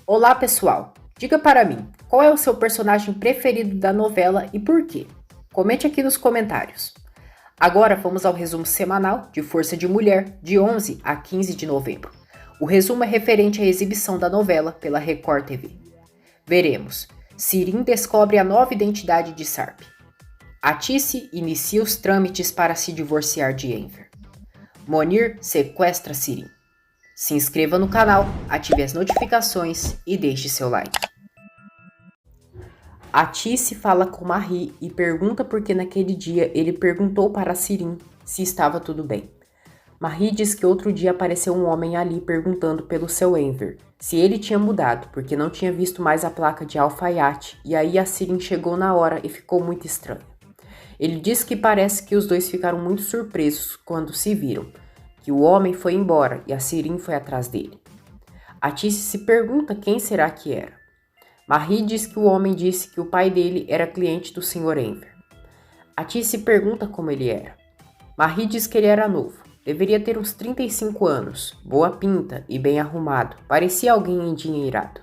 Olá, pessoal! Diga para mim, qual é o seu personagem preferido da novela e por quê? Comente aqui nos comentários. Agora vamos ao resumo semanal de Força de Mulher, de 11 a 15 de novembro. O resumo é referente à exibição da novela pela Record TV. Veremos: Sirim descobre a nova identidade de Sarp. Atice inicia os trâmites para se divorciar de Enver. Monir sequestra Sirim. Se inscreva no canal, ative as notificações e deixe seu like. Atice fala com Marie e pergunta por que naquele dia ele perguntou para Sirim se estava tudo bem. Marie diz que outro dia apareceu um homem ali perguntando pelo seu Enver, se ele tinha mudado, porque não tinha visto mais a placa de alfaiate, e aí a Sirim chegou na hora e ficou muito estranho. Ele diz que parece que os dois ficaram muito surpresos quando se viram, que o homem foi embora e a Sirim foi atrás dele. Atice se pergunta quem será que era. Marie diz que o homem disse que o pai dele era cliente do Sr. Enver. Atice pergunta como ele era. Marie diz que ele era novo, deveria ter uns 35 anos, boa pinta e bem arrumado, parecia alguém endinheirado.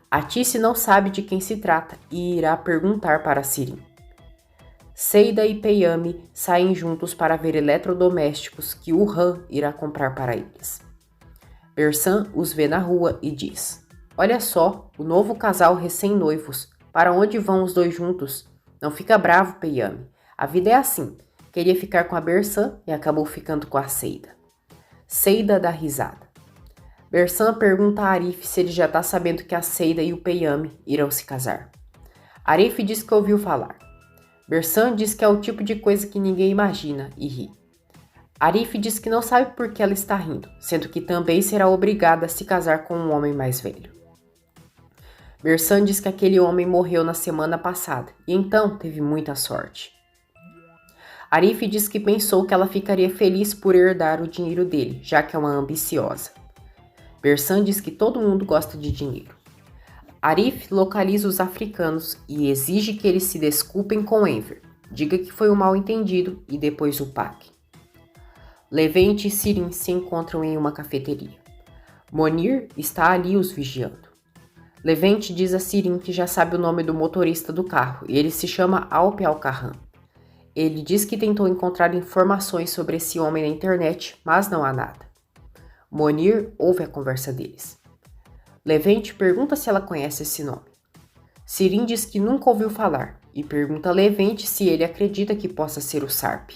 Atice não sabe de quem se trata e irá perguntar para Sirim. Seida e Peyami saem juntos para ver eletrodomésticos que Urhan irá comprar para eles. Bersan os vê na rua e diz: "Olha só, o novo casal recém-noivos. Para onde vão os dois juntos? Não fica bravo, Peyami. A vida é assim. Queria ficar com a Bersan e acabou ficando com a Seida." Seida dá risada. Bersan pergunta a Arif se ele já está sabendo que a Seida e o Peyami irão se casar. Arif diz que ouviu falar. Bersan diz que é o tipo de coisa que ninguém imagina e ri. Arif diz que não sabe por que ela está rindo, sendo que também será obrigada a se casar com um homem mais velho. Bersan diz que aquele homem morreu na semana passada e então teve muita sorte. Arif diz que pensou que ela ficaria feliz por herdar o dinheiro dele, já que é uma ambiciosa. Bersan diz que todo mundo gosta de dinheiro. Arif localiza os africanos e exige que eles se desculpem com Enver, diga que foi um mal-entendido e depois o pague. Levente e Sirim se encontram em uma cafeteria. Monir está ali os vigiando. Levente diz a Sirim que já sabe o nome do motorista do carro e ele se chama Alp Al-Kahan. Ele diz que tentou encontrar informações sobre esse homem na internet, mas não há nada. Monir ouve a conversa deles. Levente pergunta se ela conhece esse nome. Sirim diz que nunca ouviu falar e pergunta a Levente se ele acredita que possa ser o Sarp.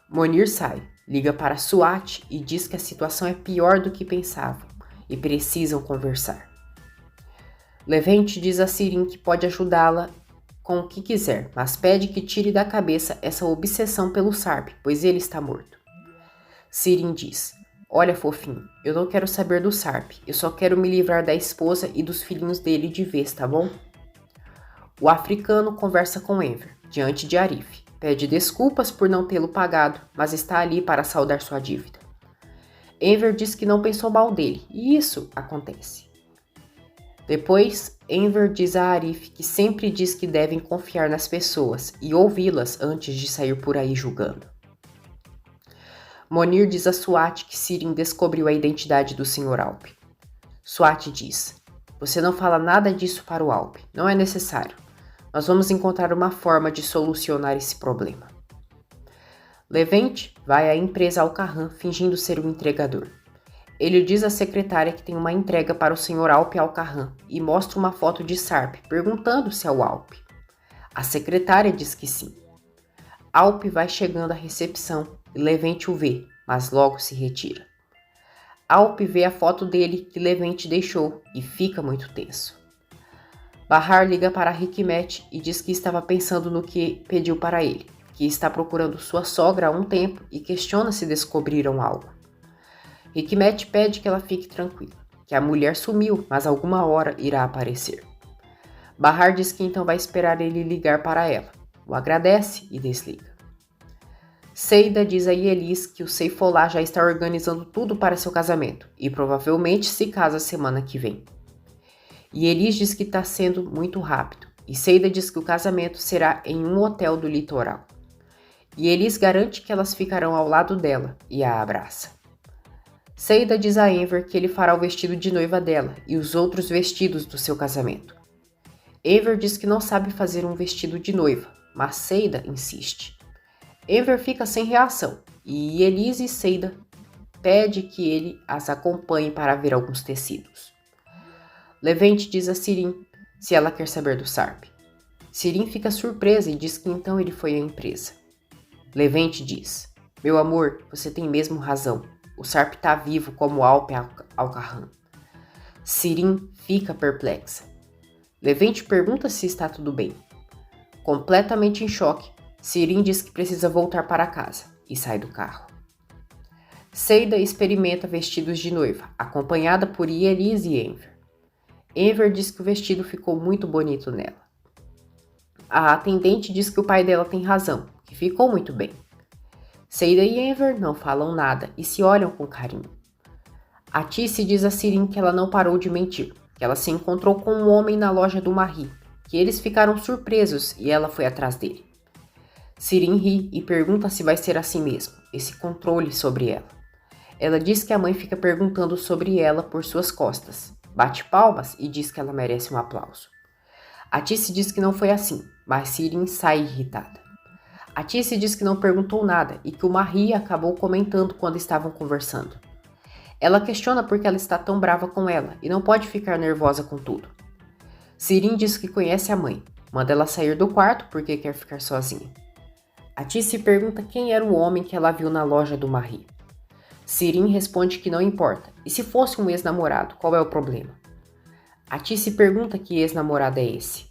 Monir sai, liga para Suat e diz que a situação é pior do que pensavam e precisam conversar. Levente diz a Sirim que pode ajudá-la com o que quiser, mas pede que tire da cabeça essa obsessão pelo Sarp, pois ele está morto. Sirim diz: "Olha, fofinho, eu não quero saber do Sarp, eu só quero me livrar da esposa e dos filhinhos dele de vez, tá bom?" O africano conversa com Enver, diante de Arif, pede desculpas por não tê-lo pagado, mas está ali para saldar sua dívida. Enver diz que não pensou mal dele, e isso acontece. Depois, Enver diz a Arif que sempre diz que devem confiar nas pessoas e ouvi-las antes de sair por aí julgando. Monir diz a Suat que Sirim descobriu a identidade do Sr. Alp. Suat diz: "Você não fala nada disso para o Alp, não é necessário. Nós vamos encontrar uma forma de solucionar esse problema." Levente vai à empresa Al-Kahan fingindo ser um entregador. Ele diz à secretária que tem uma entrega para o Sr. Alp Al-Kahan e mostra uma foto de Sarp, perguntando se é o Alp. A secretária diz que sim. Alp vai chegando à recepção e Levente o vê, mas logo se retira. Alp vê a foto dele que Levente deixou e fica muito tenso. Bahar liga para Hikmet e diz que estava pensando no que pediu para ele, que está procurando sua sogra há um tempo e questiona se descobriram algo. Hikmet pede que ela fique tranquila, que a mulher sumiu, mas alguma hora irá aparecer. Bahar diz que então vai esperar ele ligar para ela, o agradece e desliga. Seida diz a Yelis que o Seifolá já está organizando tudo para seu casamento e provavelmente se casa semana que vem. Yelis diz que está sendo muito rápido e Seida diz que o casamento será em um hotel do litoral. Yelis garante que elas ficarão ao lado dela e a abraça. Seida diz a Enver que ele fará o vestido de noiva dela e os outros vestidos do seu casamento. Enver diz que não sabe fazer um vestido de noiva, mas Seida insiste. Enver fica sem reação e Elise e Seida pede que ele as acompanhe para ver alguns tecidos. Levente diz a Sirin se ela quer saber do Sarp. Sirin fica surpresa e diz que então ele foi à empresa. Levente diz: meu amor, você tem mesmo razão. O Sarp está vivo como Alp Alcarran. Sirin fica perplexa. Levente pergunta se está tudo bem. Completamente em choque, Sirin diz que precisa voltar para casa e sai do carro. Seida experimenta vestidos de noiva, acompanhada por Elise e Enver. Enver diz que o vestido ficou muito bonito nela. A atendente diz que o pai dela tem razão, que ficou muito bem. Seida e Enver não falam nada e se olham com carinho. A Tisse diz a Sirin que ela não parou de mentir, que ela se encontrou com um homem na loja do Marie, que eles ficaram surpresos e ela foi atrás dele. Sirin ri e pergunta se vai ser assim mesmo, esse controle sobre ela. Ela diz que a mãe fica perguntando sobre ela por suas costas, bate palmas e diz que ela merece um aplauso. A Tisse diz que não foi assim, mas Sirin sai irritada. A Tisse diz que não perguntou nada e que o Marie acabou comentando quando estavam conversando. Ela questiona por que ela está tão brava com ela e não pode ficar nervosa com tudo. Sirin diz que conhece a mãe, manda ela sair do quarto porque quer ficar sozinha. A Tisse pergunta quem era o homem que ela viu na loja do Marie. Sirin responde que não importa, e se fosse um ex-namorado, qual é o problema? A Tisse pergunta que ex-namorado é esse.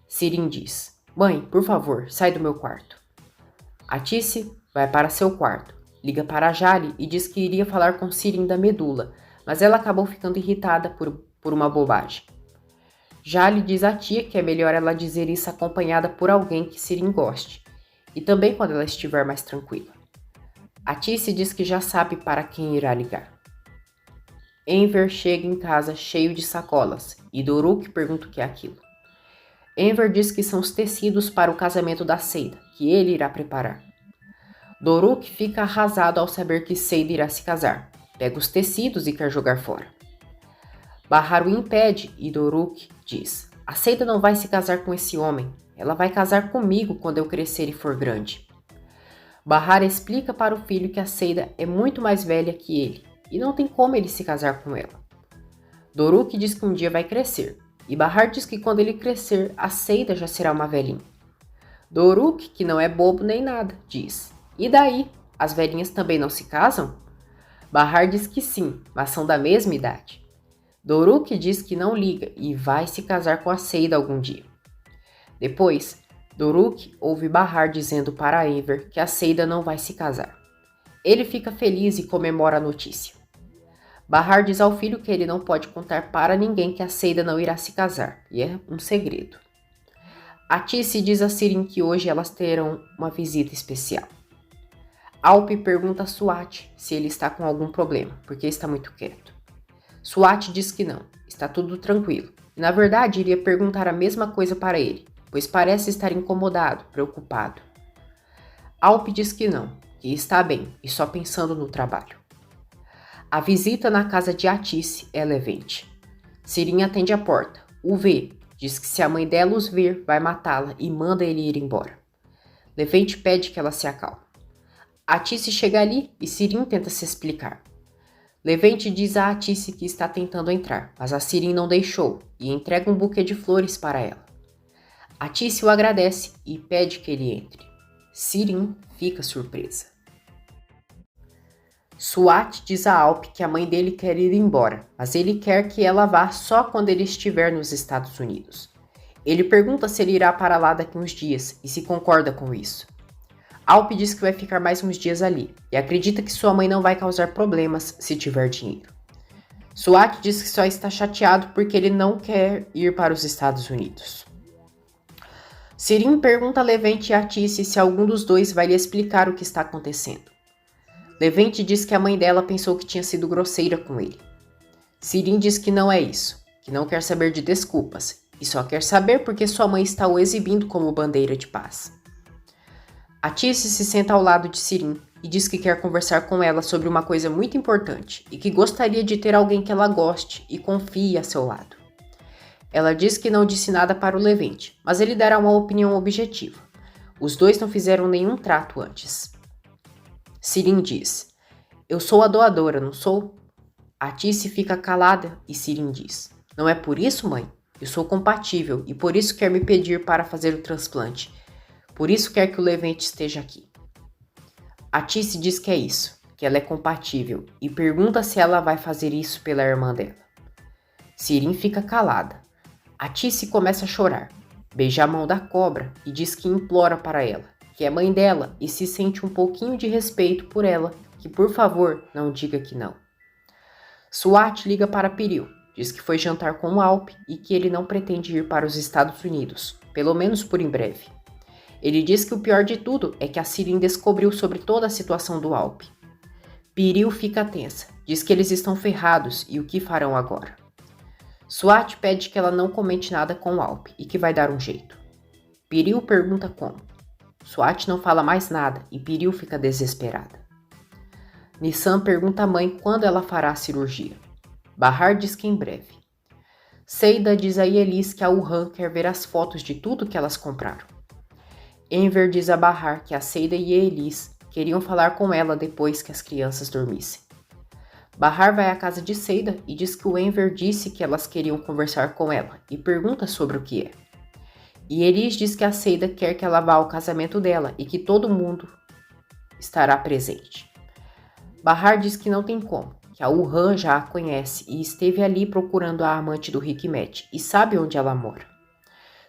Sirin diz: mãe, por favor, sai do meu quarto. A Tisse vai para seu quarto, liga para Jali e diz que iria falar com Sirin da medula, mas ela acabou ficando irritada por uma bobagem. Jali diz à tia que é melhor ela dizer isso acompanhada por alguém que Sirin goste, e também quando ela estiver mais tranquila. A Tisse diz que já sabe para quem irá ligar. Enver chega em casa cheio de sacolas e Doruk pergunta o que é aquilo. Enver diz que são os tecidos para o casamento da Seida, que ele irá preparar. Doruk fica arrasado ao saber que Seida irá se casar, pega os tecidos e quer jogar fora. Bahar o impede e Doruk diz: a Seida não vai se casar com esse homem, ela vai casar comigo quando eu crescer e for grande. Bahar explica para o filho que a Seida é muito mais velha que ele e não tem como ele se casar com ela. Doruk diz que um dia vai crescer e Bahar diz que quando ele crescer, a Seida já será uma velhinha. Doruk, que não é bobo nem nada, diz: e daí? As velhinhas também não se casam? Bahar diz que sim, mas são da mesma idade. Doruk diz que não liga e vai se casar com a Seida algum dia. Depois, Doruk ouve Bahar dizendo para Enver que a Seida não vai se casar. Ele fica feliz e comemora a notícia. Bahar diz ao filho que ele não pode contar para ninguém que a Seida não irá se casar, e é um segredo. A Tisse diz a Sirin que hoje elas terão uma visita especial. Alp pergunta a Swat se ele está com algum problema, porque está muito quieto. Swat diz que não, está tudo tranquilo, e na verdade iria perguntar a mesma coisa para ele, pois parece estar incomodado, preocupado. Alp diz que não, que está bem e só pensando no trabalho. A visita na casa de Atice é Levente. Sirin atende a porta, o vê, diz que se a mãe dela os ver, vai matá-la e manda ele ir embora. Levente pede que ela se acalme. Atice chega ali e Sirin tenta se explicar. Levente diz a Atice que está tentando entrar, mas a Sirin não deixou e entrega um buquê de flores para ela. Atice o agradece e pede que ele entre. Sirin fica surpresa. Swat diz a Alp que a mãe dele quer ir embora, mas ele quer que ela vá só quando ele estiver nos Estados Unidos. Ele pergunta se ele irá para lá daqui uns dias e se concorda com isso. Alp diz que vai ficar mais uns dias ali e acredita que sua mãe não vai causar problemas se tiver dinheiro. Swat diz que só está chateado porque ele não quer ir para os Estados Unidos. Sirin pergunta a Levente e a Atice se algum dos dois vai lhe explicar o que está acontecendo. Levente diz que a mãe dela pensou que tinha sido grosseira com ele. Sirin diz que não é isso, que não quer saber de desculpas e só quer saber porque sua mãe está o exibindo como bandeira de paz. Atice se senta ao lado de Sirin e diz que quer conversar com ela sobre uma coisa muito importante e que gostaria de ter alguém que ela goste e confie a seu lado. Ela diz que não disse nada para o Levente, mas ele dará uma opinião objetiva. Os dois não fizeram nenhum trato antes. Sirin diz: eu sou a doadora, não sou? A Tice fica calada e Sirin diz: não é por isso, mãe? Eu sou compatível e por isso quer me pedir para fazer o transplante. Por isso quer que o Levente esteja aqui. A Tice diz que é isso, que ela é compatível e pergunta se ela vai fazer isso pela irmã dela. Sirin fica calada. A Tice começa a chorar, beija a mão da cobra e diz que implora para ela, que é mãe dela e se sente um pouquinho de respeito por ela, que por favor não diga que não. Swat liga para Piril, diz que foi jantar com o Alp e que ele não pretende ir para os Estados Unidos, pelo menos por em breve. Ele diz que o pior de tudo é que a Sirin descobriu sobre toda a situação do Alp. Piril fica tensa, diz que eles estão ferrados e o que farão agora. Swat pede que ela não comente nada com o Alp e que vai dar um jeito. Piril pergunta como. Swat não fala mais nada e Piril fica desesperada. Nissan pergunta à mãe quando ela fará a cirurgia. Bahar diz que em breve. Seida diz a Yelis que a Wuhan quer ver as fotos de tudo que elas compraram. Enver diz a Bahar que a Seida e Yelis queriam falar com ela depois que as crianças dormissem. Bahar vai à casa de Seida e diz que o Enver disse que elas queriam conversar com ela e pergunta sobre o que é. E Yelis diz que a Seida quer que ela vá ao casamento dela e que todo mundo estará presente. Bahar diz que não tem como, que a Wuhan já a conhece e esteve ali procurando a amante do Hikmet e sabe onde ela mora.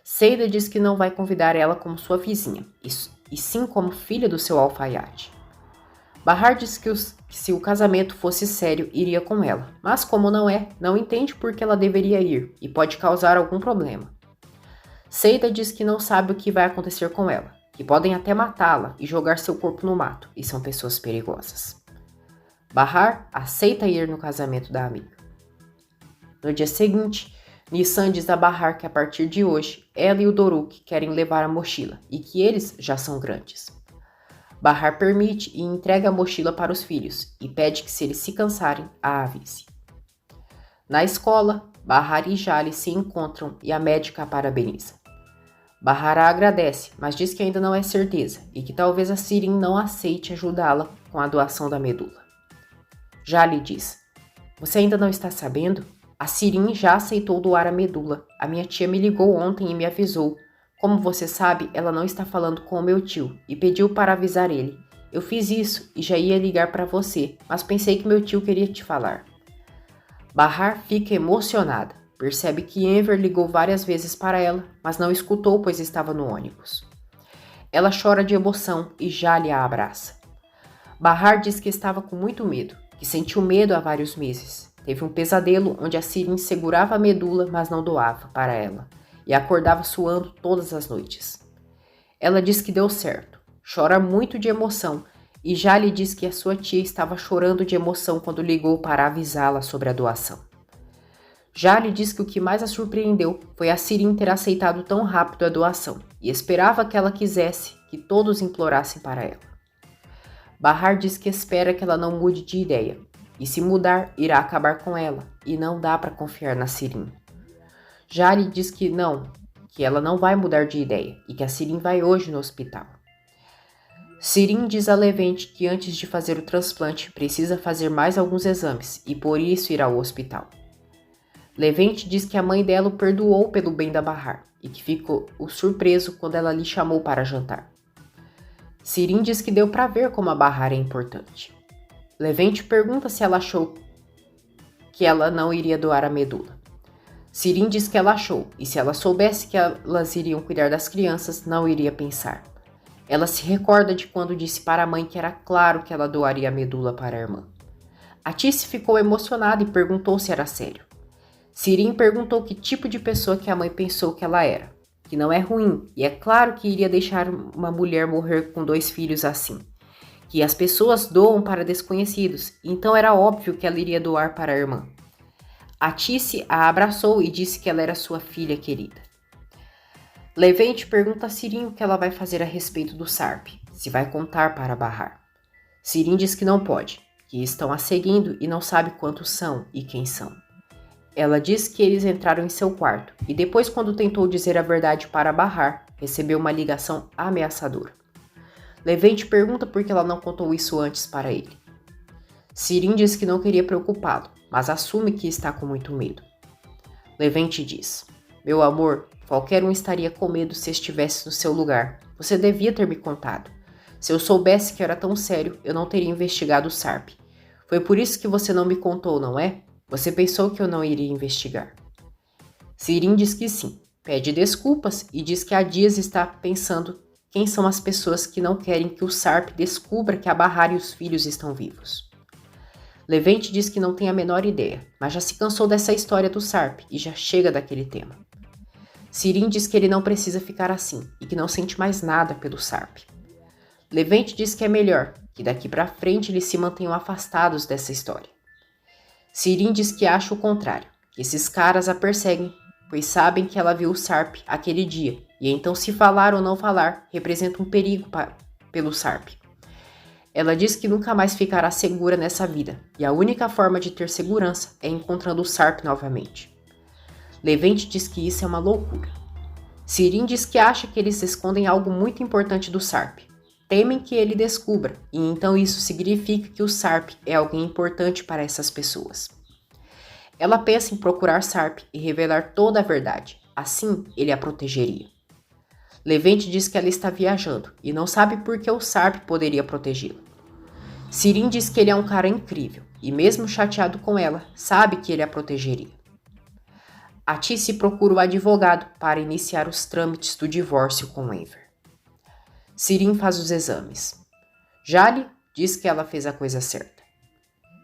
Seida diz que não vai convidar ela como sua vizinha, e sim como filha do seu alfaiate. Bahar diz que se o casamento fosse sério, iria com ela, mas como não é, não entende por que ela deveria ir e pode causar algum problema. Seida diz que não sabe o que vai acontecer com ela, que podem até matá-la e jogar seu corpo no mato, e são pessoas perigosas. Bahar aceita ir no casamento da amiga. No dia seguinte, Nissan diz a Bahar que a partir de hoje, ela e o Doruk querem levar a mochila e que eles já são grandes. Bahar permite e entrega a mochila para os filhos e pede que se eles se cansarem, a avise. Na escola, Bahar e Jali se encontram e a médica a parabeniza. Bahar a agradece, mas diz que ainda não é certeza e que talvez a Sirin não aceite ajudá-la com a doação da medula. Jali diz: você ainda não está sabendo? A Sirin já aceitou doar a medula. A minha tia me ligou ontem e me avisou. Como você sabe, ela não está falando com o meu tio e pediu para avisar ele. Eu fiz isso e já ia ligar para você, mas pensei que meu tio queria te falar. Bahar fica emocionada. Percebe que Enver ligou várias vezes para ela, mas não escutou pois estava no ônibus. Ela chora de emoção e Jali a abraça. Bahar diz que estava com muito medo, que sentiu medo há vários meses. Teve um pesadelo onde a Sirin segurava a medula, mas não doava para ela, e acordava suando todas as noites. Ela diz que deu certo, chora muito de emoção, e já lhe diz que a sua tia estava chorando de emoção quando ligou para avisá-la sobre a doação. Já lhe diz que o que mais a surpreendeu foi a Sirin ter aceitado tão rápido a doação, e esperava que ela quisesse que todos implorassem para ela. Bahar diz que espera que ela não mude de ideia, e se mudar, irá acabar com ela, e não dá para confiar na Sirin. Jali diz que ela não vai mudar de ideia, e que a Sirin vai hoje no hospital. Sirin diz a Levente que antes de fazer o transplante, precisa fazer mais alguns exames, e por isso irá ao hospital. Levente diz que a mãe dela o perdoou pelo bem da Bahar, e que ficou surpreso quando ela lhe chamou para jantar. Sirin diz que deu para ver como a Bahar é importante. Levente pergunta se ela achou que ela não iria doar a medula. Sirin diz que ela achou, e se ela soubesse que elas iriam cuidar das crianças, não iria pensar. Ela se recorda de quando disse para a mãe que era claro que ela doaria a medula para a irmã. A Tice ficou emocionada e perguntou se era sério. Sirin perguntou que tipo de pessoa que a mãe pensou que ela era, que não é ruim, e é claro que iria deixar uma mulher morrer com 2 filhos assim. Que as pessoas doam para desconhecidos, então era óbvio que ela iria doar para a irmã. A Tice a abraçou e disse que ela era sua filha querida. Levente pergunta a Sirin o que ela vai fazer a respeito do Sarp, se vai contar para Bahar. Sirin diz que não pode, que estão a seguindo e não sabe quantos são e quem são. Ela diz que eles entraram em seu quarto e depois, quando tentou dizer a verdade para barrar, recebeu uma ligação ameaçadora. Levante pergunta por que ela não contou isso antes para ele. Sirin diz que não queria preocupá-lo, mas assume que está com muito medo. Levante diz: meu amor, qualquer um estaria com medo se estivesse no seu lugar. Você devia ter me contado. Se eu soubesse que era tão sério, eu não teria investigado o SARP. Foi por isso que você não me contou, não é? Você pensou que eu não iria investigar. Sirin diz que sim, pede desculpas e diz que há dias está pensando quem são as pessoas que não querem que o SARP descubra que a Bahar e os filhos estão vivos. Levante diz que não tem a menor ideia, mas já se cansou dessa história do SARP e já chega daquele tema. Sirin diz que ele não precisa ficar assim e que não sente mais nada pelo SARP. Levante diz que é melhor que daqui para frente eles se mantenham afastados dessa história. Sirin diz que acha o contrário, que esses caras a perseguem, pois sabem que ela viu o SARP aquele dia, e então se falar ou não falar representa um perigo pelo SARP. Ela diz que nunca mais ficará segura nessa vida, e a única forma de ter segurança é encontrando o SARP novamente. Levante diz que isso é uma loucura. Sirin diz que acha que eles escondem algo muito importante do SARP. Temem que ele descubra, e então isso significa que o SARP é alguém importante para essas pessoas. Ela pensa em procurar SARP e revelar toda a verdade, assim ele a protegeria. Levante diz que ela está viajando e não sabe por que o SARP poderia protegê-la. Sirin diz que ele é um cara incrível e mesmo chateado com ela, sabe que ele a protegeria. Atice procura o advogado para iniciar os trâmites do divórcio com Enver. Sirin faz os exames. Jali diz que ela fez a coisa certa.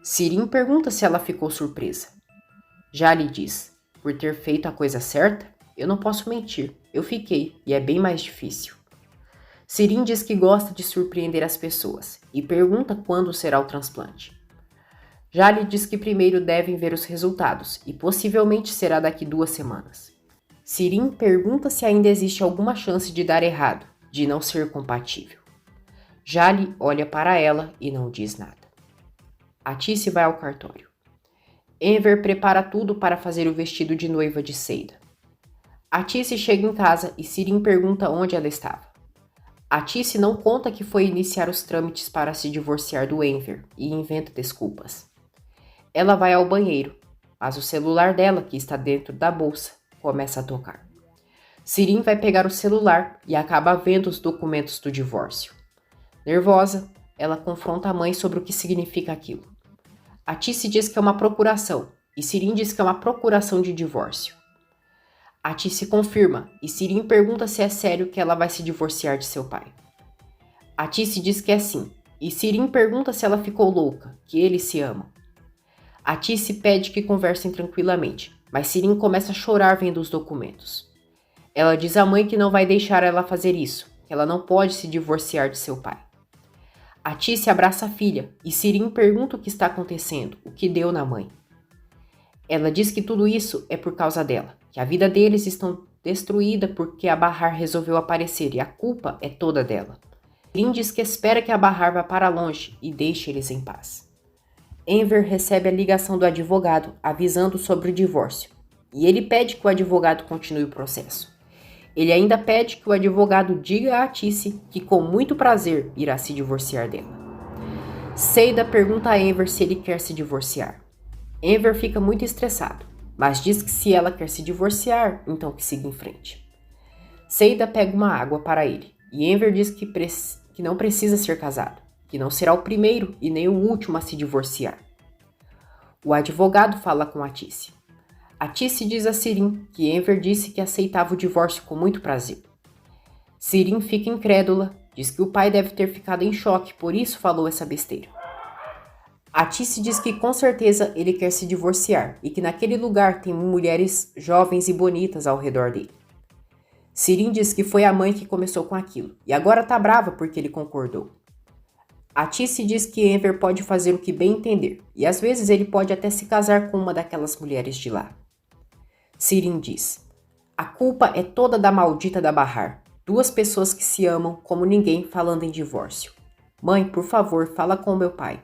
Sirin pergunta se ela ficou surpresa. Jali diz: por ter feito a coisa certa, eu não posso mentir, eu fiquei e é bem mais difícil. Sirin diz que gosta de surpreender as pessoas e pergunta quando será o transplante. Jali diz que primeiro devem ver os resultados e possivelmente será daqui 2 semanas. Sirin pergunta se ainda existe alguma chance de dar errado, de não ser compatível. Jali olha para ela e não diz nada. Atice vai ao cartório. Enver prepara tudo para fazer o vestido de noiva de Seida. Atice chega em casa e Sirin pergunta onde ela estava. Atice não conta que foi iniciar os trâmites para se divorciar do Enver e inventa desculpas. Ela vai ao banheiro, mas o celular dela, que está dentro da bolsa, começa a tocar. Sirin vai pegar o celular e acaba vendo os documentos do divórcio. Nervosa, ela confronta a mãe sobre o que significa aquilo. Atice diz que é uma procuração e Sirin diz que é uma procuração de divórcio. Atice confirma e Sirin pergunta se é sério que ela vai se divorciar de seu pai. Atice diz que é sim e Sirin pergunta se ela ficou louca, que eles se amam. Atice pede que conversem tranquilamente, mas Sirin começa a chorar vendo os documentos. Ela diz à mãe que não vai deixar ela fazer isso, que ela não pode se divorciar de seu pai. Atice abraça a filha e Sirin pergunta o que está acontecendo, o que deu na mãe. Ela diz que tudo isso é por causa dela, que a vida deles está destruída porque a Bahar resolveu aparecer e a culpa é toda dela. Sirin diz que espera que a Bahar vá para longe e deixe eles em paz. Enver recebe a ligação do advogado avisando sobre o divórcio e ele pede que o advogado continue o processo. Ele ainda pede que o advogado diga a Atice que com muito prazer irá se divorciar dela. Seida pergunta a Enver se ele quer se divorciar. Enver fica muito estressado, mas diz que se ela quer se divorciar, então que siga em frente. Seida pega uma água para ele e Enver diz que não precisa ser casado, que não será o primeiro e nem o último a se divorciar. O advogado fala com Atice. Atice diz a Sirin que Enver disse que aceitava o divórcio com muito prazer. Sirin fica incrédula, diz que o pai deve ter ficado em choque, por isso falou essa besteira. Atice diz que com certeza ele quer se divorciar e que naquele lugar tem mulheres jovens e bonitas ao redor dele. Sirin diz que foi a mãe que começou com aquilo e agora tá brava porque ele concordou. Atice diz que Enver pode fazer o que bem entender e às vezes ele pode até se casar com uma daquelas mulheres de lá. Sirin diz: a culpa é toda da maldita da Bahar, 2 pessoas que se amam como ninguém falando em divórcio. Mãe, por favor, fala com meu pai.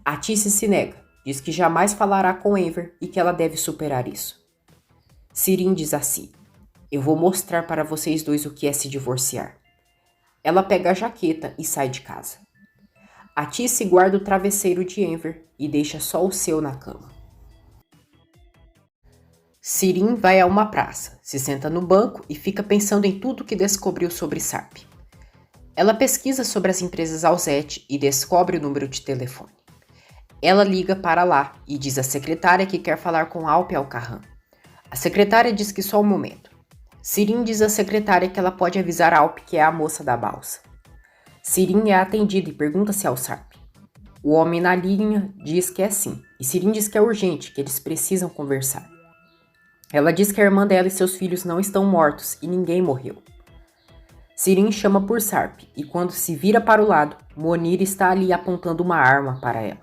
A Tice se nega, diz que jamais falará com Enver e que ela deve superar isso. Sirin diz assim: eu vou mostrar para vocês dois o que é se divorciar. Ela pega a jaqueta e sai de casa. A Tice guarda o travesseiro de Enver e deixa só o seu na cama. Sirin vai a uma praça, se senta no banco e fica pensando em tudo que descobriu sobre Sarp. Ela pesquisa sobre as empresas Alzette e descobre o número de telefone. Ela liga para lá e diz à secretária que quer falar com Alp Alcarran. A secretária diz que só um momento. Sirin diz à secretária que ela pode avisar Alp que é a moça da balsa. Sirin é atendida e pergunta se é o Sarp. O homem na linha diz que é sim, e Sirin diz que é urgente, que eles precisam conversar. Ela diz que a irmã dela e seus filhos não estão mortos e ninguém morreu. Sirin chama por Sarp e quando se vira para o lado, Monir está ali apontando uma arma para ela.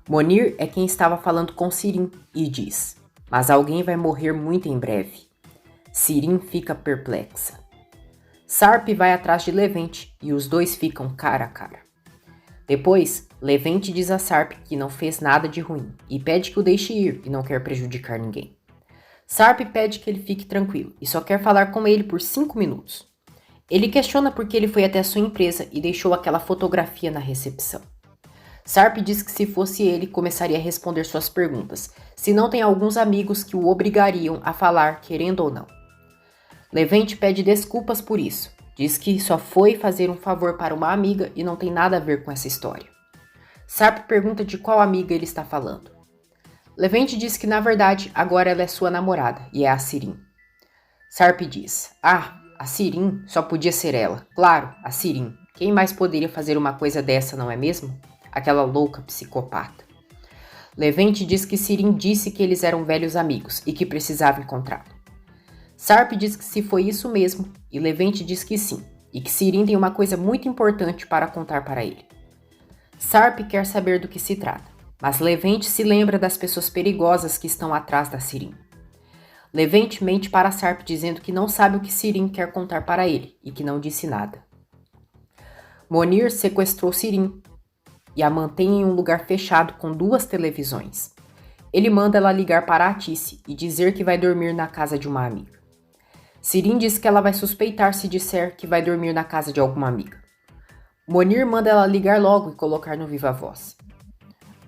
Monir é quem estava falando com Sirin e diz: mas alguém vai morrer muito em breve. Sirin fica perplexa. Sarp vai atrás de Levente e os dois ficam cara a cara. Depois, Levente diz a Sarp que não fez nada de ruim e pede que o deixe ir e não quer prejudicar ninguém. Sarp pede que ele fique tranquilo e só quer falar com ele por 5 minutos. Ele questiona por que ele foi até a sua empresa e deixou aquela fotografia na recepção. Sarp diz que se fosse ele, começaria a responder suas perguntas, se não tem alguns amigos que o obrigariam a falar, querendo ou não. Levente pede desculpas por isso, diz que só foi fazer um favor para uma amiga e não tem nada a ver com essa história. Sarp pergunta de qual amiga ele está falando. Levente diz que na verdade agora ela é sua namorada e é a Sirin. Sarp diz: a Sirin só podia ser ela. Claro, a Sirin. Quem mais poderia fazer uma coisa dessa, não é mesmo? Aquela louca psicopata. Levente diz que Sirin disse que eles eram velhos amigos e que precisava encontrá-lo. Sarp diz que se foi isso mesmo e Levente diz que sim, e que Sirin tem uma coisa muito importante para contar para ele. Sarp quer saber do que se trata, mas Levente se lembra das pessoas perigosas que estão atrás da Sirin. Levente mente para Sarp dizendo que não sabe o que Sirin quer contar para ele e que não disse nada. Monir sequestrou Sirin e a mantém em um lugar fechado com 2 televisões. Ele manda ela ligar para a Tice e dizer que vai dormir na casa de uma amiga. Sirin diz que ela vai suspeitar se disser que vai dormir na casa de alguma amiga. Monir manda ela ligar logo e colocar no viva voz.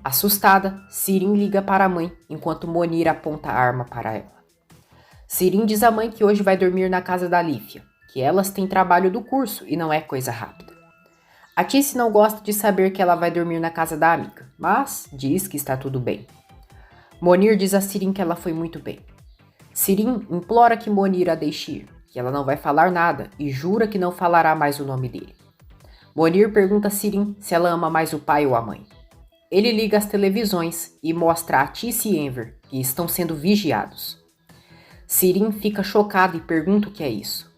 Assustada, Sirin liga para a mãe enquanto Monir aponta a arma para ela. Sirin diz à mãe que hoje vai dormir na casa da Lífia, que elas têm trabalho do curso e não é coisa rápida. A Tice não gosta de saber que ela vai dormir na casa da amiga, mas diz que está tudo bem. Monir diz a Sirin que ela foi muito bem. Sirin implora que Monir a deixe ir, que ela não vai falar nada e jura que não falará mais o nome dele. Monir pergunta a Sirin se ela ama mais o pai ou a mãe. Ele liga as televisões e mostra a Tice e Enver, que estão sendo vigiados. Sirin fica chocada e pergunta o que é isso.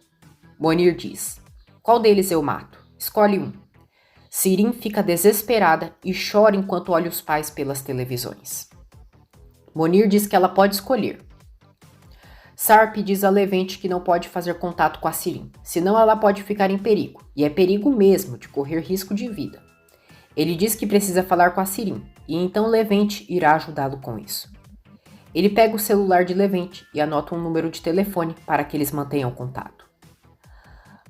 Monir diz: qual deles eu mato? Escolhe um. Sirin fica desesperada e chora enquanto olha os pais pelas televisões. Monir diz que ela pode escolher. Sarp diz a Levente que não pode fazer contato com a Sirin, senão ela pode ficar em perigo, e é perigo mesmo de correr risco de vida. Ele diz que precisa falar com a Sirin, e então Levente irá ajudá-lo com isso. Ele pega o celular de Levente e anota um número de telefone para que eles mantenham contato.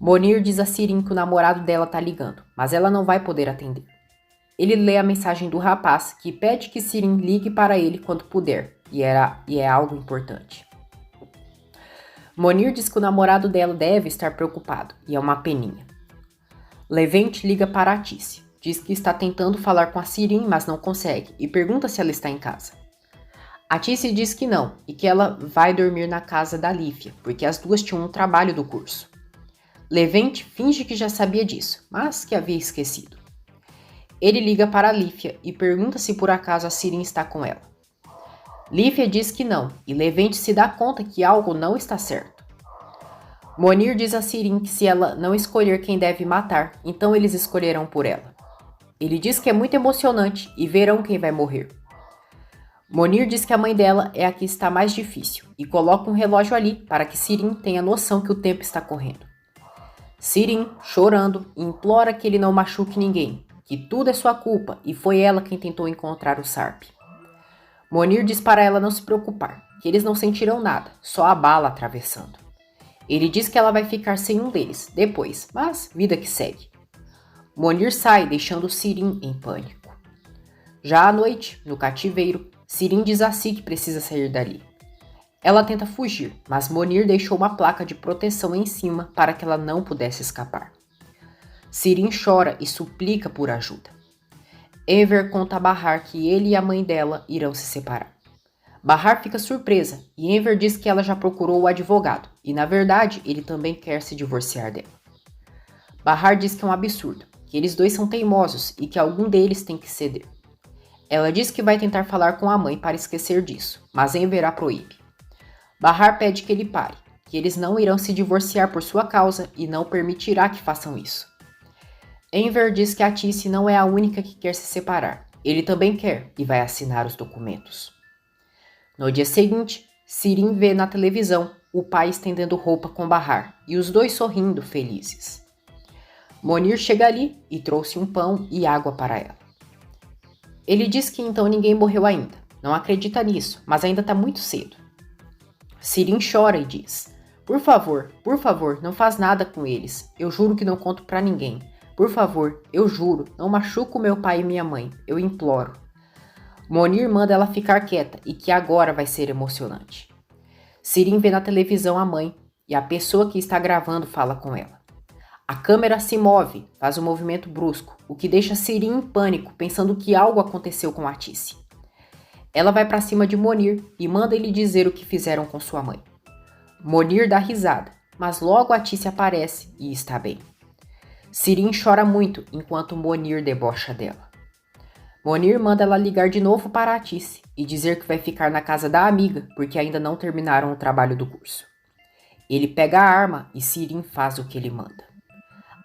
Monir diz a Sirin que o namorado dela tá ligando, mas ela não vai poder atender. Ele lê a mensagem do rapaz, que pede que Sirin ligue para ele quando puder, e é algo importante. Monir diz que o namorado dela deve estar preocupado, e é uma peninha. Levente liga para a Tice, diz que está tentando falar com a Sirin, mas não consegue, e pergunta se ela está em casa. A Tice diz que não, e que ela vai dormir na casa da Lífia, porque as duas tinham um trabalho do curso. Levente finge que já sabia disso, mas que havia esquecido. Ele liga para a Lífia e pergunta se por acaso a Sirin está com ela. Lífia diz que não, e Levente se dá conta que algo não está certo. Monir diz a Sirin que se ela não escolher quem deve matar, então eles escolherão por ela. Ele diz que é muito emocionante e verão quem vai morrer. Monir diz que a mãe dela é a que está mais difícil e coloca um relógio ali para que Sirin tenha noção que o tempo está correndo. Sirin, chorando, implora que ele não machuque ninguém, que tudo é sua culpa e foi ela quem tentou encontrar o Sarp. Monir diz para ela não se preocupar, que eles não sentirão nada, só a bala atravessando. Ele diz que ela vai ficar sem um deles, depois, mas vida que segue. Monir sai, deixando Sirin em pânico. Já à noite, no cativeiro, Sirin diz a Si que precisa sair dali. Ela tenta fugir, mas Monir deixou uma placa de proteção em cima para que ela não pudesse escapar. Sirin chora e suplica por ajuda. Enver conta a Bahar que ele e a mãe dela irão se separar. Bahar fica surpresa e Enver diz que ela já procurou o advogado e, na verdade, ele também quer se divorciar dela. Bahar diz que é um absurdo, que eles dois são teimosos e que algum deles tem que ceder. Ela diz que vai tentar falar com a mãe para esquecer disso, mas Enver a proíbe. Bahar pede que ele pare, que eles não irão se divorciar por sua causa e não permitirá que façam isso. Enver diz que a Tice não é a única que quer se separar. Ele também quer e vai assinar os documentos. No dia seguinte, Sirin vê na televisão o pai estendendo roupa com Bahar e os dois sorrindo felizes. Monir chega ali e trouxe um pão e água para ela. Ele diz que então ninguém morreu ainda. Não acredita nisso, mas ainda está muito cedo. Sirin chora e diz: por favor, não faz nada com eles. Eu juro que não conto para ninguém. Por favor, eu juro, não machuco meu pai e minha mãe. Eu imploro. Monir manda ela ficar quieta e que agora vai ser emocionante. Sirin vê na televisão a mãe e a pessoa que está gravando fala com ela. A câmera se move, faz um movimento brusco, o que deixa Sirin em pânico, pensando que algo aconteceu com a Tice. Ela vai para cima de Monir e manda ele dizer o que fizeram com sua mãe. Monir dá risada, mas logo a Tice aparece e está bem. Sirin chora muito enquanto Monir debocha dela. Monir manda ela ligar de novo para a Tice e dizer que vai ficar na casa da amiga porque ainda não terminaram o trabalho do curso. Ele pega a arma e Sirin faz o que ele manda.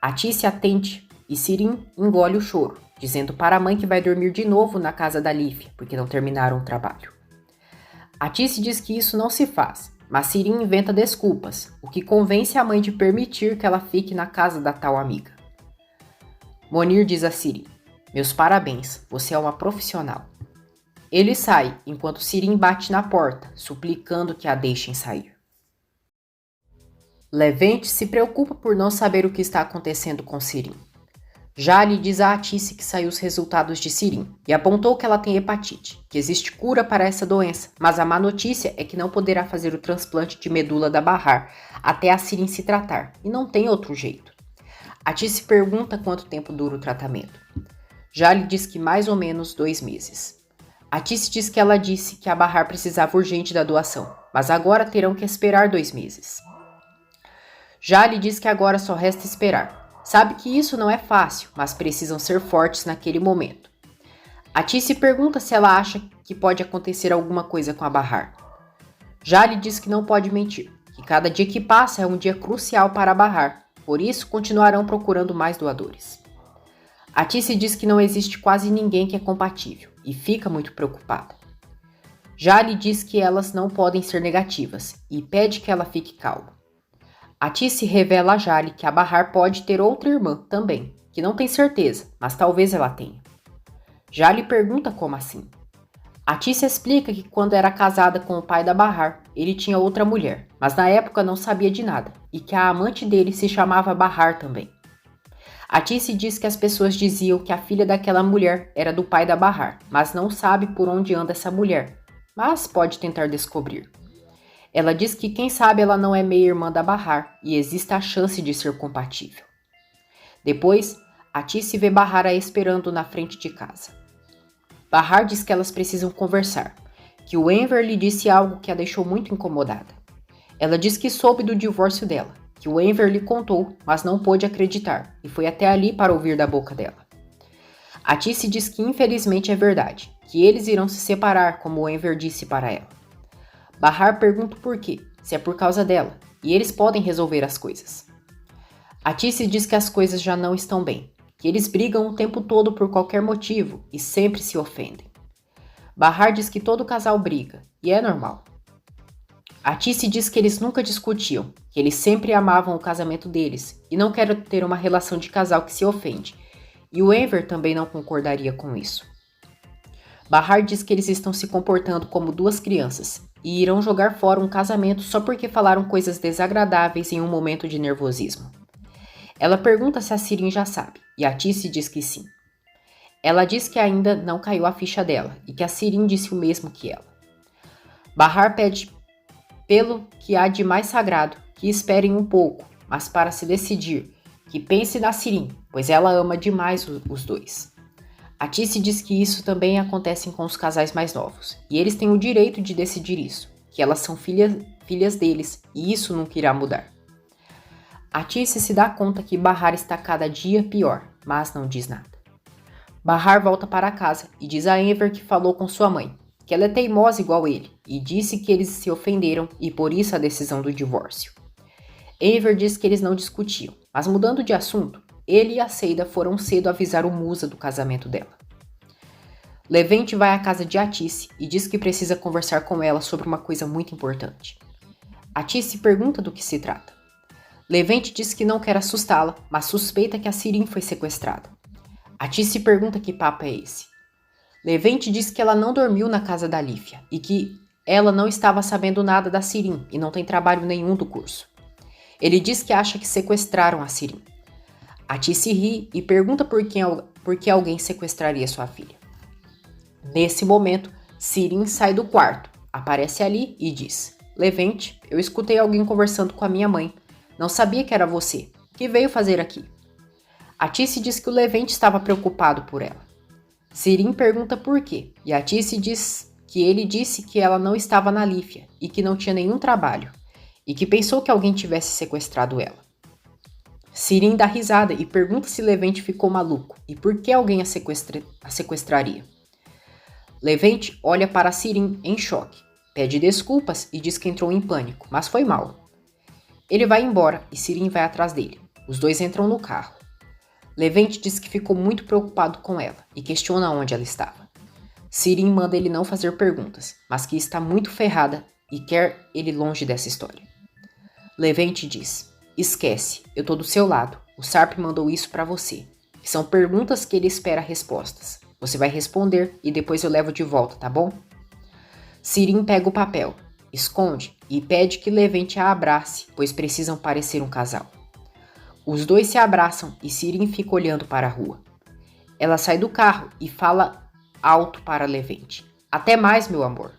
A Tice atende e Sirin engole o choro, dizendo para a mãe que vai dormir de novo na casa da Lífia porque não terminaram o trabalho. A Tice diz que isso não se faz, mas Sirin inventa desculpas, o que convence a mãe de permitir que ela fique na casa da tal amiga. Monir diz a Sirin: meus parabéns, você é uma profissional. Ele sai, enquanto Sirin bate na porta, suplicando que a deixem sair. Levente se preocupa por não saber o que está acontecendo com Sirin. Jali diz a Tice que saiu os resultados de Sirin e apontou que ela tem hepatite, que existe cura para essa doença, mas a má notícia é que não poderá fazer o transplante de medula da Bahar até a Sirin se tratar, e não tem outro jeito. A Tice pergunta quanto tempo dura o tratamento. Jali diz que mais ou menos 2 meses. A Tice diz que ela disse que a Bahar precisava urgente da doação, mas agora terão que esperar 2 meses. Jali diz que agora só resta esperar. Sabe que isso não é fácil, mas precisam ser fortes naquele momento. A Tice pergunta se ela acha que pode acontecer alguma coisa com a Bahar. Jali diz que não pode mentir, que cada dia que passa é um dia crucial para a Bahar, por isso continuarão procurando mais doadores. A Tice diz que não existe quase ninguém que é compatível e fica muito preocupada. Jali diz que elas não podem ser negativas e pede que ela fique calma. A Tice revela a Jali que a Bahar pode ter outra irmã também, que não tem certeza, mas talvez ela tenha. Jali pergunta como assim. A Tice explica que quando era casada com o pai da Bahar, ele tinha outra mulher, mas na época não sabia de nada, e que a amante dele se chamava Bahar também. A Tice diz que as pessoas diziam que a filha daquela mulher era do pai da Bahar, mas não sabe por onde anda essa mulher, mas pode tentar descobrir. Ela diz que quem sabe ela não é meia-irmã da Bahar e existe a chance de ser compatível. Depois, a Tice vê Bahar a esperando na frente de casa. Bahar diz que elas precisam conversar, que o Enver lhe disse algo que a deixou muito incomodada. Ela diz que soube do divórcio dela, que o Enver lhe contou, mas não pôde acreditar e foi até ali para ouvir da boca dela. A Tice diz que infelizmente é verdade, que eles irão se separar como o Enver disse para ela. Bahar pergunta por quê, se é por causa dela, e eles podem resolver as coisas. A Tice diz que as coisas já não estão bem, que eles brigam o tempo todo por qualquer motivo e sempre se ofendem. Bahar diz que todo casal briga, e é normal. Atice diz que eles nunca discutiam, que eles sempre amavam o casamento deles e não querem ter uma relação de casal que se ofende. E o Enver também não concordaria com isso. Bahar diz que eles estão se comportando como duas crianças e irão jogar fora um casamento só porque falaram coisas desagradáveis em um momento de nervosismo. Ela pergunta se a Sirin já sabe, e Atice diz que sim. Ela diz que ainda não caiu a ficha dela e que a Sirin disse o mesmo que ela. Bahar pede, pelo que há de mais sagrado, que esperem um pouco, mas para se decidir, que pense na Sirin, pois ela ama demais os dois. Atice diz que isso também acontece com os casais mais novos, e eles têm o direito de decidir isso, que elas são filhas deles, e isso nunca irá mudar. Atice se dá conta que Bahar está cada dia pior, mas não diz nada. Bahar volta para casa e diz a Enver que falou com sua mãe, que ela é teimosa igual ele, e disse que eles se ofenderam e por isso a decisão do divórcio. Enver diz que eles não discutiam, mas mudando de assunto, ele e a Seida foram cedo avisar o Musa do casamento dela. Levente vai à casa de Atice e diz que precisa conversar com ela sobre uma coisa muito importante. Atice pergunta do que se trata. Levente diz que não quer assustá-la, mas suspeita que a Sirin foi sequestrada. Atice pergunta que papo é esse. Levente diz que ela não dormiu na casa da Lífia e que ela não estava sabendo nada da Sirin e não tem trabalho nenhum do curso. Ele diz que acha que sequestraram a Sirin. Atice ri e pergunta por que alguém sequestraria sua filha. Nesse momento, Sirin sai do quarto, aparece ali e diz: Levente, eu escutei alguém conversando com a minha mãe. Não sabia que era você. O que veio fazer aqui? Atice diz que o Levente estava preocupado por ela. Sirin pergunta por quê, e Atice diz que ele disse que ela não estava na Lífia e que não tinha nenhum trabalho, e que pensou que alguém tivesse sequestrado ela. Sirin dá risada e pergunta se Levente ficou maluco e por que alguém a sequestraria. Levente olha para Sirin em choque, pede desculpas e diz que entrou em pânico, mas foi mal. Ele vai embora e Sirin vai atrás dele. Os dois entram no carro. Levente diz que ficou muito preocupado com ela e questiona onde ela estava. Sirin manda ele não fazer perguntas, mas que está muito ferrada e quer ele longe dessa história. Levente diz: Esquece, eu tô do seu lado. O Sarp mandou isso pra você. São perguntas que ele espera respostas. Você vai responder e depois eu levo de volta, tá bom? Sirin pega o papel, esconde e pede que Levente a abrace, pois precisam parecer um casal. Os dois se abraçam e Sirin fica olhando para a rua. Ela sai do carro e fala alto para Levente: Até mais, meu amor.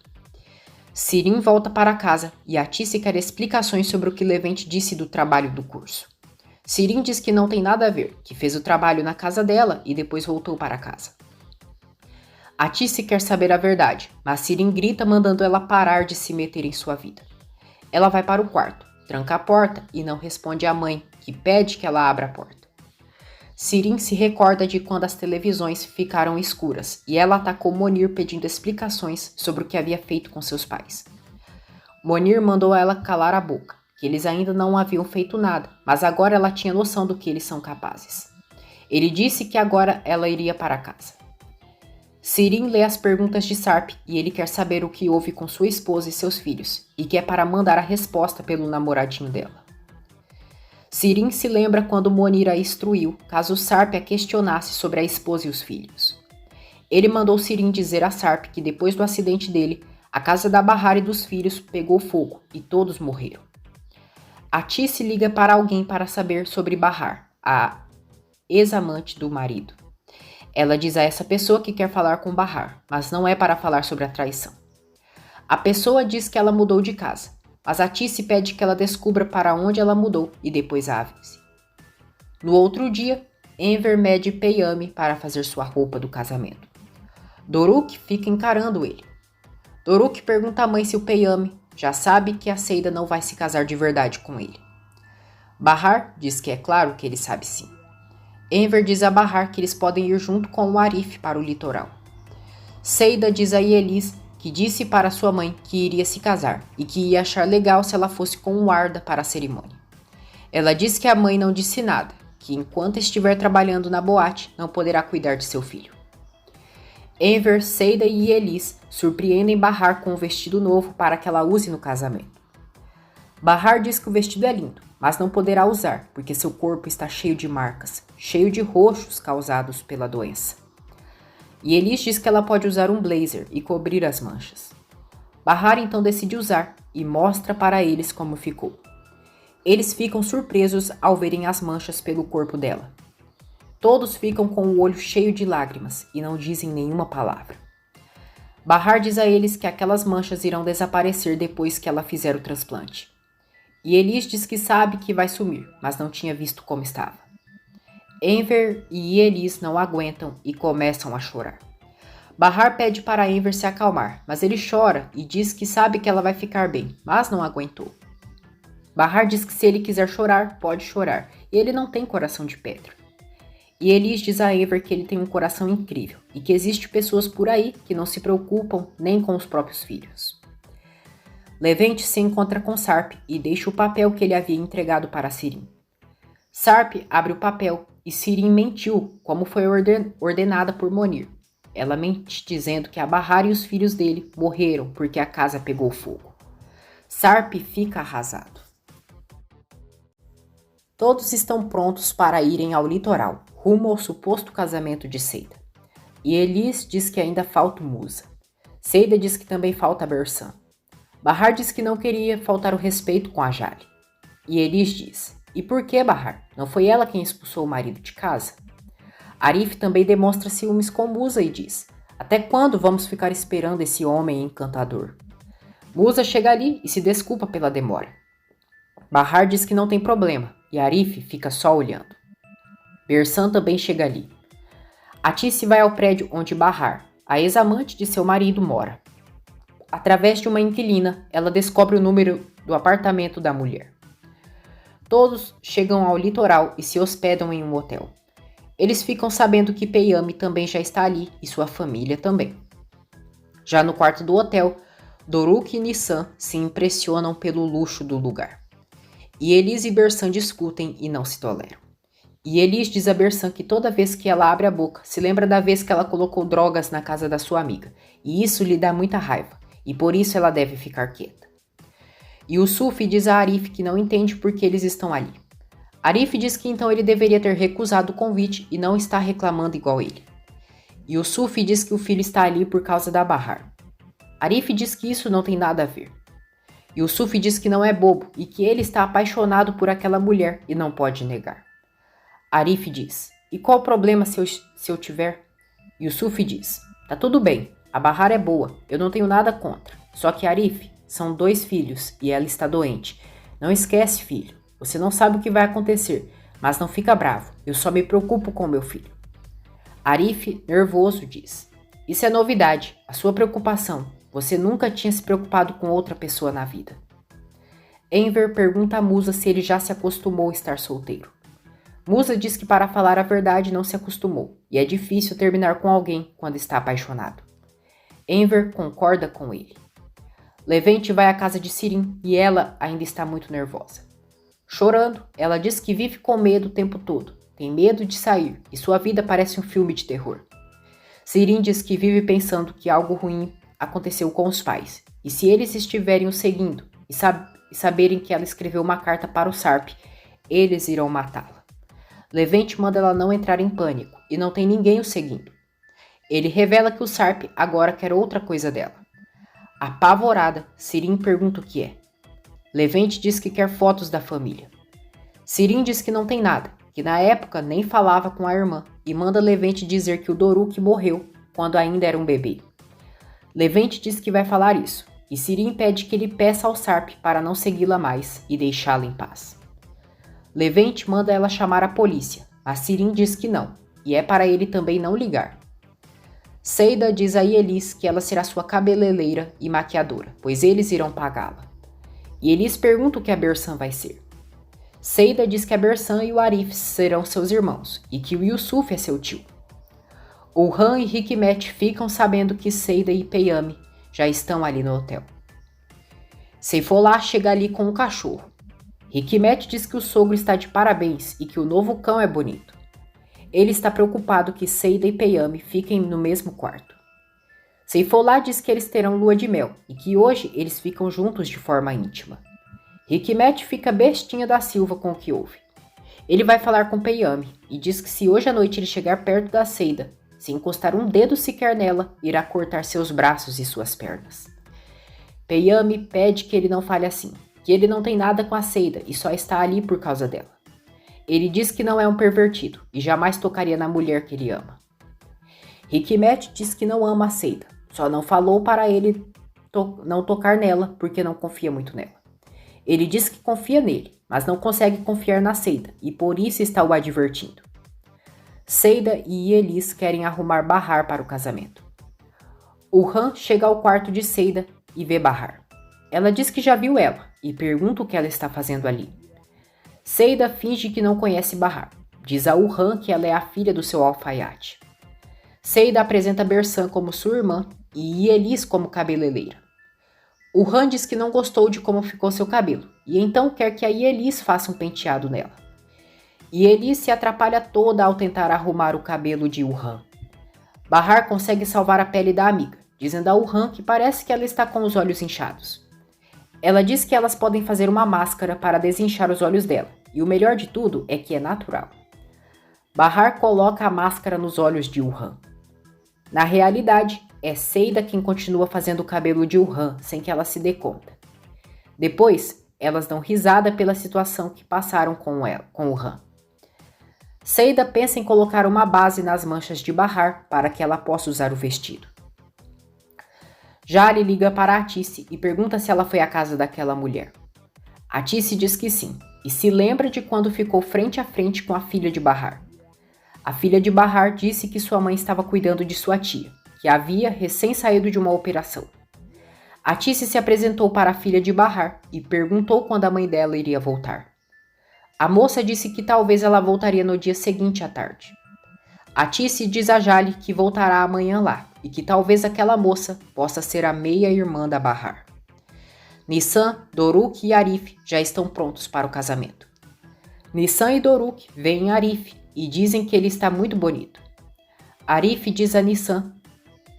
Sirin volta para casa e Atice quer explicações sobre o que Levente disse do trabalho do curso. Sirin diz que não tem nada a ver, que fez o trabalho na casa dela e depois voltou para casa. Atice quer saber a verdade, mas Sirin grita mandando ela parar de se meter em sua vida. Ela vai para o quarto, tranca a porta e não responde à mãe, que pede que ela abra a porta. Sirin se recorda de quando as televisões ficaram escuras e ela atacou Monir pedindo explicações sobre o que havia feito com seus pais. Monir mandou ela calar a boca, que eles ainda não haviam feito nada, mas agora ela tinha noção do que eles são capazes. Ele disse que agora ela iria para casa. Sirin lê as perguntas de Sarp e ele quer saber o que houve com sua esposa e seus filhos, e que é para mandar a resposta pelo namoradinho dela. Sirin se lembra quando Monir a instruiu, caso Sarp a questionasse sobre a esposa e os filhos. Ele mandou Sirin dizer a Sarp que depois do acidente dele, a casa da Bahar e dos filhos pegou fogo e todos morreram. Atice liga para alguém para saber sobre Bahar, a ex-amante do marido. Ela diz a essa pessoa que quer falar com Bahar, mas não é para falar sobre a traição. A pessoa diz que ela mudou de casa, mas Atice pede que ela descubra para onde ela mudou e depois a avise. No outro dia, Enver mede Peyami para fazer sua roupa do casamento. Doruk fica encarando ele. Doruk pergunta à mãe se o Peyami já sabe que a Seida não vai se casar de verdade com ele. Bahar diz que é claro que ele sabe sim. Enver diz a Bahar que eles podem ir junto com o Arif para o litoral. Seida diz a Yelis que disse para sua mãe que iria se casar e que ia achar legal se ela fosse com o Arda para a cerimônia. Ela diz que a mãe não disse nada, que enquanto estiver trabalhando na boate não poderá cuidar de seu filho. Enver, Seida e Yelis surpreendem Bahar com um vestido novo para que ela use no casamento. Bahar diz que o vestido é lindo, mas não poderá usar, porque seu corpo está cheio de marcas, cheio de roxos causados pela doença. E Elis diz que ela pode usar um blazer e cobrir as manchas. Bahar então decide usar e mostra para eles como ficou. Eles ficam surpresos ao verem as manchas pelo corpo dela. Todos ficam com o olho cheio de lágrimas e não dizem nenhuma palavra. Bahar diz a eles que aquelas manchas irão desaparecer depois que ela fizer o transplante. E Elis diz que sabe que vai sumir, mas não tinha visto como estava. Enver e Elis não aguentam e começam a chorar. Bahar pede para Enver se acalmar, mas ele chora e diz que sabe que ela vai ficar bem, mas não aguentou. Bahar diz que se ele quiser chorar, pode chorar, e ele não tem coração de pedra. E Elis diz a Enver que ele tem um coração incrível e que existe pessoas por aí que não se preocupam nem com os próprios filhos. Levente se encontra com Sarp e deixa o papel que ele havia entregado para Sirin. Sarp abre o papel e Sirin mentiu, como foi ordenada por Monir. Ela mente dizendo que a Bahar e os filhos dele morreram porque a casa pegou fogo. Sarp fica arrasado. Todos estão prontos para irem ao litoral, rumo ao suposto casamento de Seida. E Elis diz que ainda falta Musa. Seida diz que também falta Bersan. Bahar diz que não queria faltar o respeito com a Jale. E Elis diz: e por que Bahar? Não foi ela quem expulsou o marido de casa? Arif também demonstra ciúmes com Musa e diz: até quando vamos ficar esperando esse homem encantador? Musa chega ali e se desculpa pela demora. Bahar diz que não tem problema e Arif fica só olhando. Bersan também chega ali. Atice vai ao prédio onde Bahar, a ex-amante de seu marido, mora. Através de uma inquilina, ela descobre o número do apartamento da mulher. Todos chegam ao litoral e se hospedam em um hotel. Eles ficam sabendo que Peyami também já está ali e sua família também. Já no quarto do hotel, Doruk e Nissan se impressionam pelo luxo do lugar. E Elis e Bersan discutem e não se toleram. E Elis diz a Bersan que toda vez que ela abre a boca, se lembra da vez que ela colocou drogas na casa da sua amiga. E isso lhe dá muita raiva. E por isso ela deve ficar quieta. E o Sufi diz a Arif que não entende por que eles estão ali. Arif diz que então ele deveria ter recusado o convite e não está reclamando igual ele. E o Sufi diz que o filho está ali por causa da Bahar. Arif diz que isso não tem nada a ver. E o Sufi diz que não é bobo e que ele está apaixonado por aquela mulher e não pode negar. Arif diz: e qual o problema se eu tiver? E o Sufi diz: tá tudo bem. A Bahar é boa, eu não tenho nada contra. Só que Arif, são 2 filhos e ela está doente. Não esquece, filho. Você não sabe o que vai acontecer, mas não fica bravo. Eu só me preocupo com meu filho. Arif, nervoso, diz: isso é novidade, a sua preocupação. Você nunca tinha se preocupado com outra pessoa na vida. Enver pergunta a Musa se ele já se acostumou a estar solteiro. Musa diz que para falar a verdade não se acostumou, e é difícil terminar com alguém quando está apaixonado. Enver concorda com ele. Levente vai à casa de Sirin e ela ainda está muito nervosa. Chorando, ela diz que vive com medo o tempo todo, tem medo de sair e sua vida parece um filme de terror. Sirin diz que vive pensando que algo ruim aconteceu com os pais e se eles estiverem o seguindo e saberem que ela escreveu uma carta para o Sarp, eles irão matá-la. Levente manda ela não entrar em pânico e não tem ninguém o seguindo. Ele revela que o Sarp agora quer outra coisa dela. Apavorada, Sirin pergunta o que é. Levente diz que quer fotos da família. Sirin diz que não tem nada, que na época nem falava com a irmã e manda Levente dizer que o Doruk morreu quando ainda era um bebê. Levente diz que vai falar isso e Sirin pede que ele peça ao Sarp para não segui-la mais e deixá-la em paz. Levente manda ela chamar a polícia, mas Sirin diz que não e é para ele também não ligar. Seida diz a Elis que ela será sua cabeleireira e maquiadora, pois eles irão pagá-la. E Elis pergunta o que a Bersan vai ser. Seida diz que a Bersan e o Arif serão seus irmãos e que o Yusuf é seu tio. Orhan e Hikmet ficam sabendo que Seida e Peyami já estão ali no hotel. Seifolá chega ali com um cachorro. Hikmet diz que o sogro está de parabéns e que o novo cão é bonito. Ele está preocupado que Seida e Peyami fiquem no mesmo quarto. Seifolá diz que eles terão lua de mel e que hoje eles ficam juntos de forma íntima. Hikmet fica bestinha da Silva com o que ouve. Ele vai falar com Peyami e diz que se hoje à noite ele chegar perto da Seida, se encostar um dedo sequer nela, irá cortar seus braços e suas pernas. Peyami pede que ele não fale assim, que ele não tem nada com a Seida e só está ali por causa dela. Ele diz que não é um pervertido e jamais tocaria na mulher que ele ama. Hikmet diz que não ama a Seida, só não falou para ele não tocar nela porque não confia muito nela. Ele diz que confia nele, mas não consegue confiar na Seida e por isso está o advertindo. Seida e Elis querem arrumar Bahar para o casamento. Urhan chega ao quarto de Seida e vê Bahar. Ela diz que já viu ela e pergunta o que ela está fazendo ali. Seida finge que não conhece Bahar. Diz a Urhan que ela é a filha do seu alfaiate. Seida apresenta Bersan como sua irmã e Elis como cabeleireira. Urhan diz que não gostou de como ficou seu cabelo e então quer que a Elis faça um penteado nela. Elis se atrapalha toda ao tentar arrumar o cabelo de Urhan. Bahar consegue salvar a pele da amiga, dizendo a Urhan que parece que ela está com os olhos inchados. Ela diz que elas podem fazer uma máscara para desinchar os olhos dela, e o melhor de tudo é que é natural. Bahar coloca a máscara nos olhos de Urhan. Na realidade, é Seida quem continua fazendo o cabelo de Urhan sem que ela se dê conta. Depois, elas dão risada pela situação que passaram com Urhan. Seida pensa em colocar uma base nas manchas de Bahar para que ela possa usar o vestido. Jali liga para Atice e pergunta se ela foi à casa daquela mulher. Atice diz que sim, e se lembra de quando ficou frente a frente com a filha de Bahar. A filha de Bahar disse que sua mãe estava cuidando de sua tia, que havia recém saído de uma operação. Atice se apresentou para a filha de Bahar e perguntou quando a mãe dela iria voltar. A moça disse que talvez ela voltaria no dia seguinte à tarde. Atice diz a Jali que voltará amanhã lá e que talvez aquela moça possa ser a meia-irmã da Bahar. Nissan, Doruk e Arif já estão prontos para o casamento. Nissan e Doruk veem Arif e dizem que ele está muito bonito. Arif diz a Nissan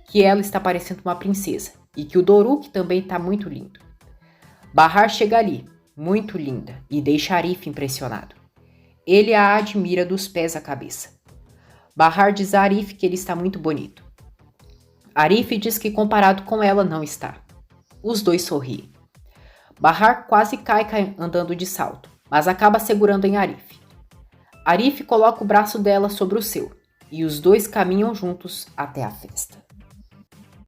que ela está parecendo uma princesa e que o Doruk também está muito lindo. Bahar chega ali, muito linda, e deixa Arif impressionado. Ele a admira dos pés à cabeça. Bahar diz a Arif que ele está muito bonito. Arif diz que comparado com ela não está. Os dois sorriem. Bahar quase cai andando de salto, mas acaba segurando em Arif. Arif coloca o braço dela sobre o seu, e os dois caminham juntos até a festa.